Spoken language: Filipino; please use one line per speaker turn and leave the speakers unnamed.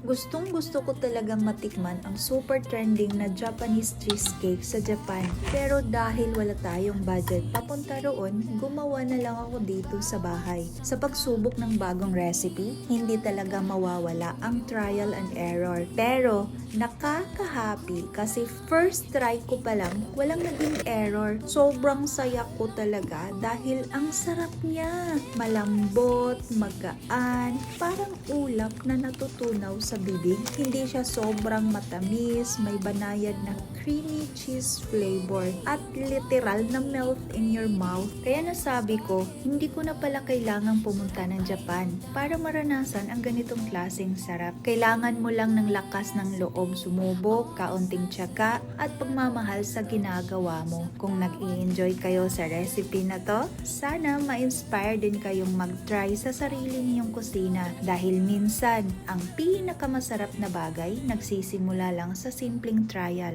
Gustong-gusto ko talagang matikman ang super trending na Japanese cheesecake sa Japan. Pero dahil wala tayong budget papunta roon, gumawa na lang ako dito sa bahay. Sa pagsubok ng bagong recipe, hindi talaga mawawala ang trial and error. Pero nakaka-happy kasi first try ko pa lang, walang naging error. Sobrang saya ko talaga dahil ang sarap niya. Malambot, magaan, parang ulap na natutunaw sa bibig. Hindi siya sobrang matamis, may banayad na creamy cheese flavor at literal na melt in your mouth. Kaya nasabi ko, hindi ko na pala kailangang pumunta ng Japan para maranasan ang ganitong klaseng sarap. Kailangan mo lang ng lakas ng loob sumubok, kaunting tiyaga at pagmamahal sa ginagawa mo. Kung nag-i-enjoy kayo sa recipe na to, sana ma-inspire din kayong mag-try sa sarili niyong kusina dahil minsan ang pinakamasarap na bagay nagsisimula lang sa simpleng trial.